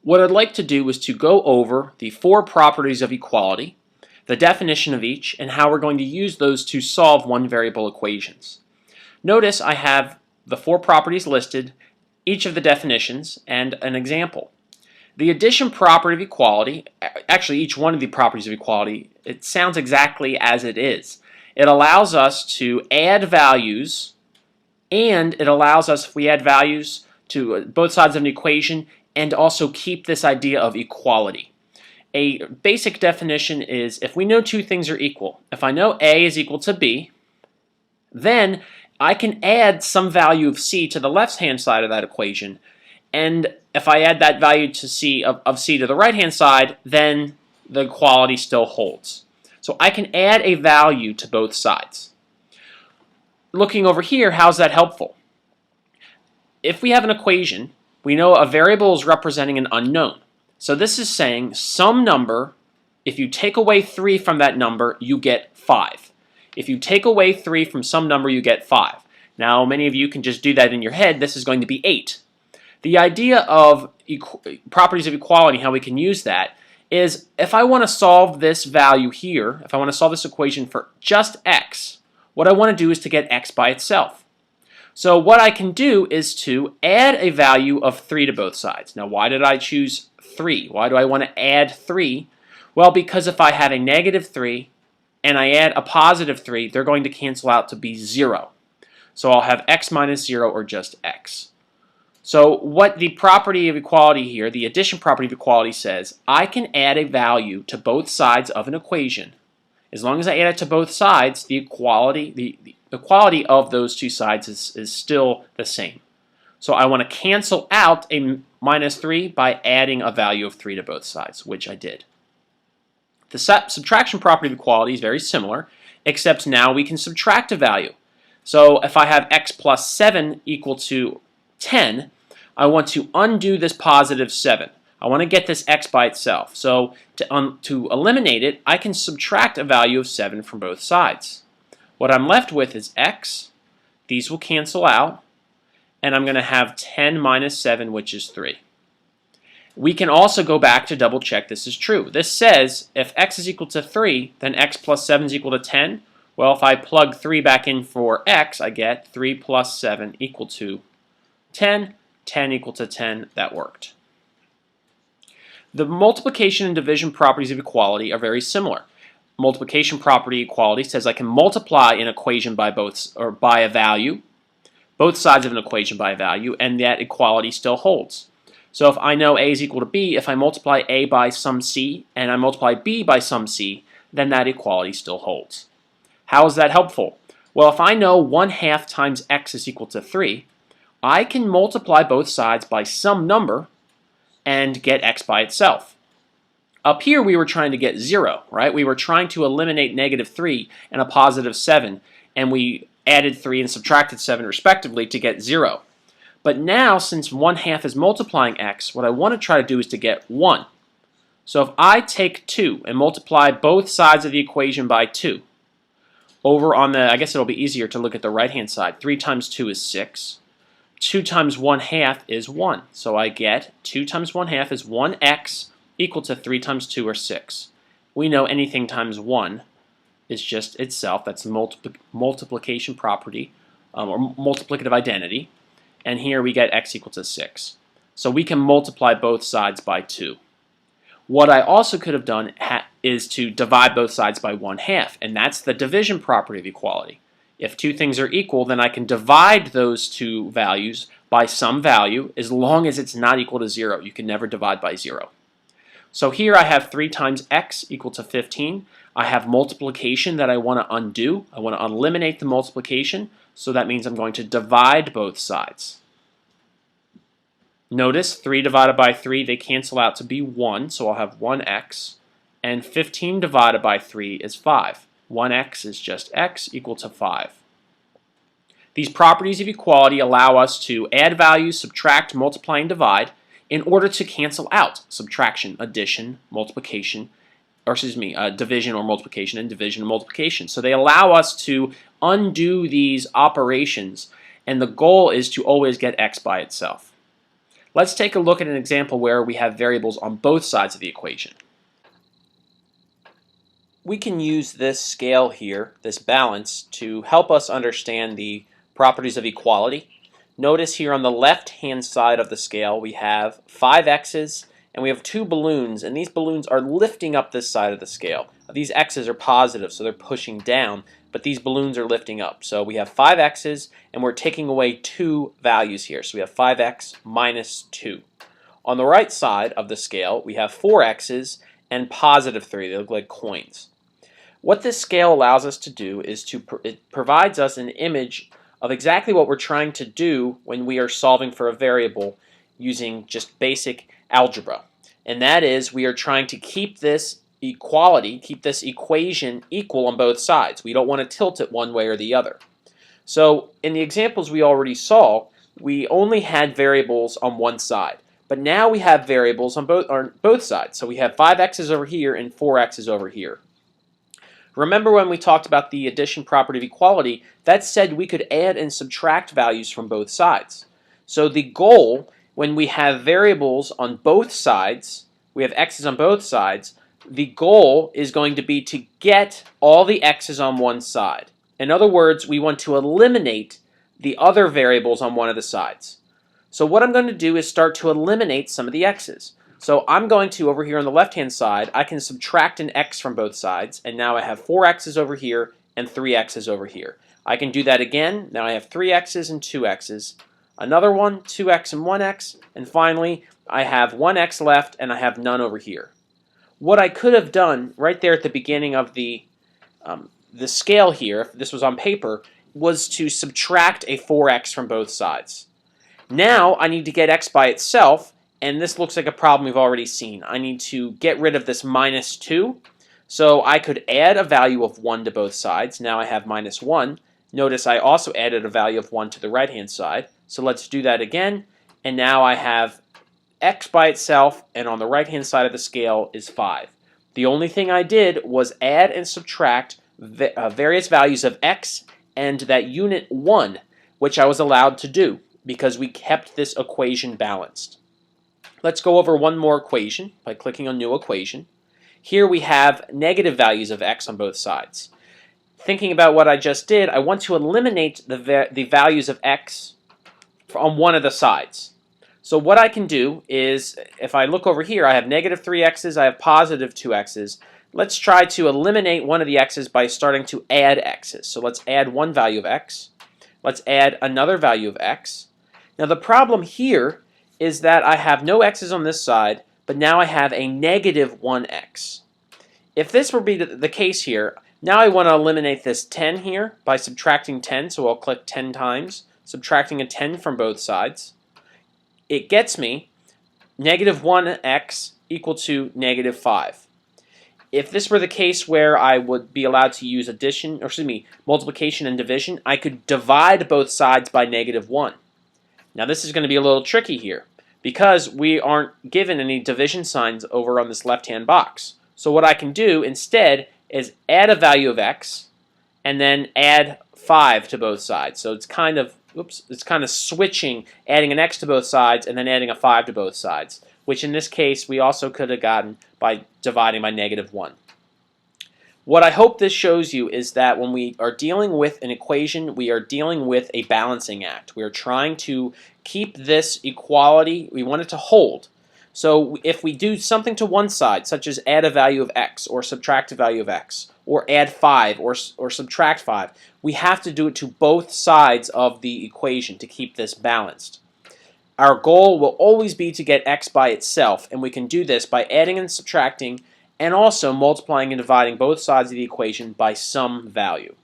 What I'd like to do is to go over the four properties of equality, the definition of each, and how we're going to use those to solve one variable equations. Notice I have the four properties listed, each of the definitions, and an example. The addition property of equality, actually each one of the properties of equality, it sounds exactly as it is. It allows us to add values, and it allows us, if we add values to both sides of an equation, and also keep this idea of equality. A basic definition is if we know two things are equal, if I know A is equal to B, then I can add some value of C to the left-hand side of that equation, and if I add that value to C of C to the right-hand side, then the equality still holds. So I can add a value to both sides. Looking over here, how's that helpful? If we have an equation, we know a variable is representing an unknown. So this is saying some number, if you take away 3 from that number, you get 5. If you take away 3 from some number, you get 5. Now, many of you can just do that in your head. This is going to be 8. The idea of properties of equality, how we can use that, is if I want to solve this value here, if I want to solve this equation for just x, what I want to do is to get x by itself. So what I can do is to add a value of 3 to both sides. Now, why did I choose 3? Why do I want to add 3? Well, because if I have a negative 3 and I add a positive 3, they're going to cancel out to be 0. So I'll have x minus 0 or just x. So what the property of equality here, the addition property of equality says, I can add a value to both sides of an equation. As long as I add it to both sides, the quality of those two sides is still the same. So I want to cancel out a minus 3 by adding a value of 3 to both sides, which I did. The subtraction property of equality is very similar, except now we can subtract a value. So if I have x plus 7 equal to 10, I want to undo this positive 7. I want to get this x by itself. So to eliminate it, I can subtract a value of 7 from both sides. What I'm left with is x. These will cancel out. And I'm going to have 10 minus 7, which is 3. We can also go back to double check this is true. This says if x is equal to 3, then x plus 7 is equal to 10. Well, if I plug 3 back in for x, I get 3 plus 7 equal to 10. 10 equal to 10. That worked. The multiplication and division properties of equality are very similar. Multiplication property equality says I can multiply an equation by by a value, both sides of an equation by a value, and that equality still holds. So if I know a is equal to b, if I multiply a by some c and I multiply b by some c, then that equality still holds. How is that helpful? Well, if I know 1/2 times x is equal to 3, I can multiply both sides by some number and get x by itself. Up here we were trying to get 0, right? We were trying to eliminate negative 3 and a positive 7, and we added 3 and subtracted 7 respectively to get 0. But now, since 1/2 is multiplying x, what I want to try to do is to get 1. So if I take 2 and multiply both sides of the equation by 2, over on the, I guess it'll be easier to look at the right-hand side. 3 times 2 is 6. 2 times 1/2 is 1. So I get 2 times 1/2 is 1x equal to 3 times 2 or 6. We know anything times 1 is just itself. That's the multiplication property or multiplicative identity. And here we get x equal to 6. So we can multiply both sides by 2. What I also could have done is to divide both sides by 1/2, and that's the division property of equality. If two things are equal, then I can divide those two values by some value as long as it's not equal to 0. You can never divide by 0. So here I have 3 times x equal to 15. I have multiplication that I want to undo. I want to eliminate the multiplication, so that means I'm going to divide both sides. Notice 3 divided by 3, they cancel out to be 1, so I'll have 1x. And 15 divided by 3 is 5. 1x is just x equal to 5. These properties of equality allow us to add values, subtract, multiply, and divide in order to cancel out subtraction, addition, multiplication, or division or multiplication, and division and multiplication. So they allow us to undo these operations, and the goal is to always get x by itself. Let's take a look at an example where we have variables on both sides of the equation. We can use this scale here, this balance, to help us understand the properties of equality. Notice here on the left-hand side of the scale we have 5 x's and we have 2 balloons, and these balloons are lifting up this side of the scale. These x's are positive, so they're pushing down, but these balloons are lifting up. So we have 5 x's and we're taking away 2 values here. So we have 5x minus 2. On the right side of the scale we have 4 x's and positive 3. They look like coins. What this scale allows us to do is it provides us an image of exactly what we're trying to do when we are solving for a variable using just basic algebra. And that is, we are trying to keep this equality, keep this equation equal on both sides. We don't want to tilt it one way or the other. So in the examples we already saw, we only had variables on one side. But now we have variables on both sides. So we have 5x's over here and 4x's over here. Remember when we talked about the addition property of equality, that said we could add and subtract values from both sides. So the goal, when we have variables on both sides, we have x's on both sides, the goal is going to be to get all the x's on one side. In other words, we want to eliminate the other variables on one of the sides. So what I'm going to do is start to eliminate some of the x's. So I'm going to, over here on the left-hand side, I can subtract an x from both sides, and now I have 4 x's over here and 3 x's over here. I can do that again. Now I have 3 x's and 2 x's. Another one, 2x and 1x, and finally I have 1x left and I have none over here. What I could have done right there at the beginning of the scale here, if this was on paper, was to subtract a 4x from both sides. Now I need to get x by itself, and this looks like a problem we've already seen. I need to get rid of this minus 2. So I could add a value of 1 to both sides. Now I have minus 1. Notice I also added a value of 1 to the right-hand side. So let's do that again. And now I have x by itself, and on the right-hand side of the scale is 5. The only thing I did was add and subtract various values of x and that unit 1, which I was allowed to do because we kept this equation balanced. Let's go over one more equation by clicking on New Equation. Here we have negative values of x on both sides. Thinking about what I just did, I want to eliminate the values of x on one of the sides. So what I can do is, if I look over here, I have negative 3 x's, I have positive 2 x's. Let's try to eliminate one of the x's by starting to add x's. So let's add one value of x. Let's add another value of x. Now the problem here is that I have no x's on this side, but now I have a negative 1x. If this were the case here, now I want to eliminate this 10 here by subtracting 10, so I'll click 10 times, subtracting a 10 from both sides. It gets me negative 1x equal to negative 5. If this were the case where I would be allowed to use multiplication and division, I could divide both sides by negative 1. Now this is going to be a little tricky here because we aren't given any division signs over on this left-hand box. So what I can do instead is add a value of x and then add 5 to both sides. So it's kind of switching, adding an x to both sides and then adding a 5 to both sides, which in this case we also could have gotten by dividing by negative 1. What I hope this shows you is that when we are dealing with an equation, we are dealing with a balancing act. We are trying to keep this equality, we want it to hold. So if we do something to one side, such as add a value of x, or subtract a value of x, or add 5, or subtract 5, we have to do it to both sides of the equation to keep this balanced. Our goal will always be to get x by itself, and we can do this by adding and subtracting and also multiplying and dividing both sides of the equation by some value.